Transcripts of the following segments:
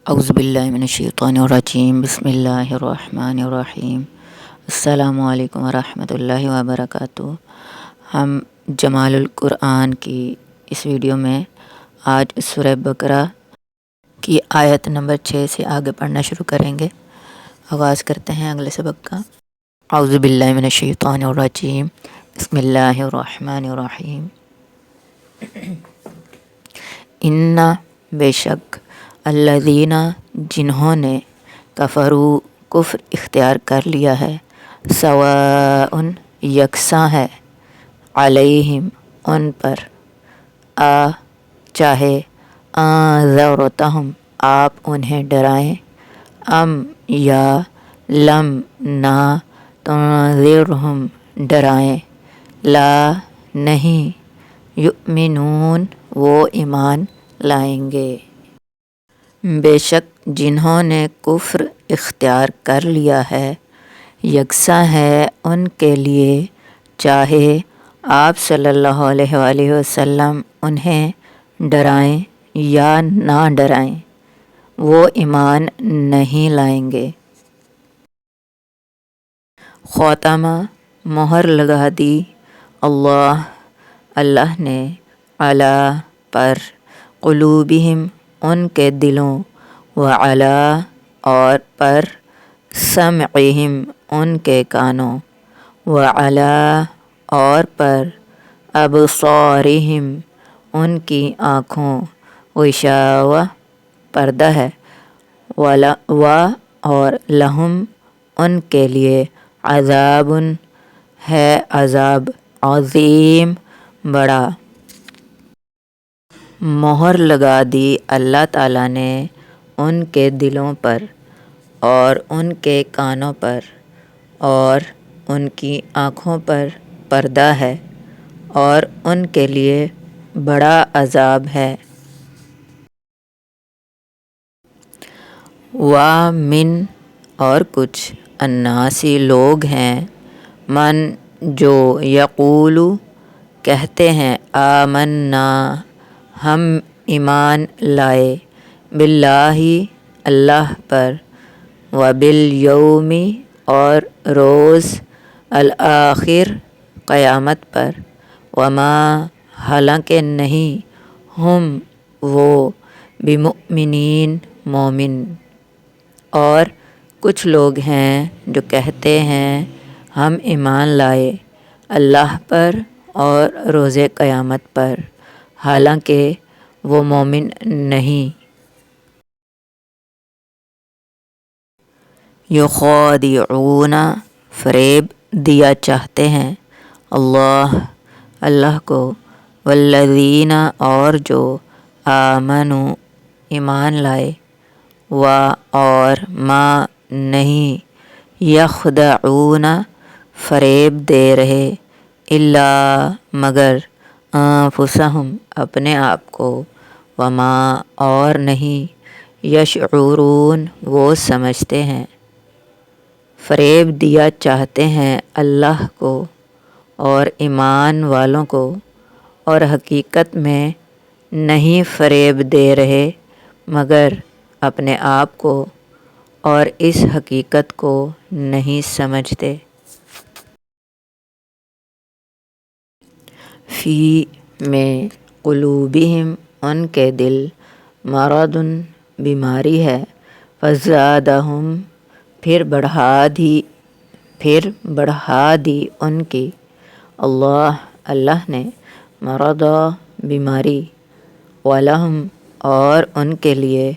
اعوذ باللہ من الشیطان الرجیم، بسم اللہ الرحمن الرحیم۔ السلام علیکم ورحمۃ اللہ وبرکاتہ۔ ہم جمال القرآن کی اس ویڈیو میں آج سورہ بقرہ کی آیت نمبر 6 سے آگے پڑھنا شروع کریں گے۔ آغاز کرتے ہیں اگلے سبق کا۔ اعوذ باللہ من الشیطان الرجیم، بسم اللہ الرحمن الرحیم۔ ان بے شک الذین جنہوں نے کفروا کفر اختیار کر لیا ہے، سواء یکساں ہے، علیہم ان پر، چاہے انذرتہم آپ انہیں ڈرائیں، ام یا لم نہ تنذرہم ڈرائیں، لا نہیں، یؤمنون وہ ایمان لائیں گے۔ بے شک جنہوں نے کفر اختیار کر لیا ہے، یکساں ہے ان کے لیے، چاہے آپ صلی اللہ علیہ وآلہ وسلم انہیں ڈرائیں یا نہ ڈرائیں، وہ ایمان نہیں لائیں گے۔ ختم مہر لگا دی، اللہ نے، علی پر، قلوبہم ان کے دلوں، وعلی اور پر، سمعہم ان کے کانوں، وعلی اور پر، ابصارہم ان کی آنکھوں، غشاوہ پردہ ہے، و اور لہم ان کے لیے، عذاب ہے عذاب، عظیم بڑا۔ مہر لگا دی اللہ تعالیٰ نے ان کے دلوں پر اور ان کے کانوں پر اور ان کی آنکھوں پر پردہ ہے، اور ان کے لیے بڑا عذاب ہے۔ وَمِن اور کچھ، الناسی لوگ ہیں، من جو، یقول کہتے ہیں، آمنا ہم ایمان لائے، باللہ اللہ پر، وبالیوم اور روز الآخر قیامت پر، وما حالانکہ نہیں، ہم وہ، بمؤمنین مومن۔ اور کچھ لوگ ہیں جو کہتے ہیں ہم ایمان لائے اللہ پر اور روز قیامت پر، حالانکہ وہ مومن نہیں۔ یخادعون فریب دیا چاہتے ہیں، اللہ کو، والذین اور جو، آمنوا ایمان لائے، اور ما نہیں، یخدعون فریب دے رہے، الا مگر، انفسہم اپنے آپ کو، وما اور نہیں، یشعرون وہ سمجھتے ہیں۔ فریب دیا چاہتے ہیں اللہ کو اور ایمان والوں کو، اور حقیقت میں نہیں فریب دے رہے مگر اپنے آپ کو، اور اس حقیقت کو نہیں سمجھتے۔ فی میں، قلوبہم ان کے دل، مرض بیماری ہے، فزادہم پھر بڑھا دی ان کی، اللہ نے، مرضا بیماری، ولہم اور ان کے لیے،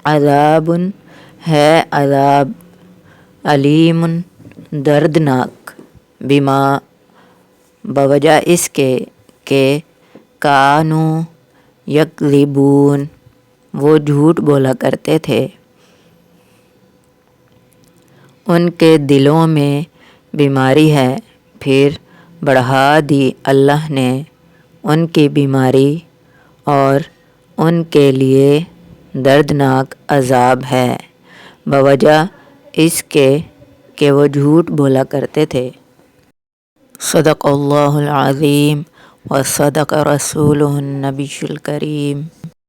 عذاب ہے عذاب، علیم دردناک، بما بوجہ اس کے کہ، کانوا یکذبون وہ جھوٹ بولا کرتے تھے۔ ان کے دلوں میں بیماری ہے، پھر بڑھا دی اللہ نے ان کی بیماری، اور ان کے لیے دردناک عذاب ہے، بوجہ اس کے کہ وہ جھوٹ بولا کرتے تھے۔ صدق اللہ العظیم و صدق رسولہ النبی الکریم۔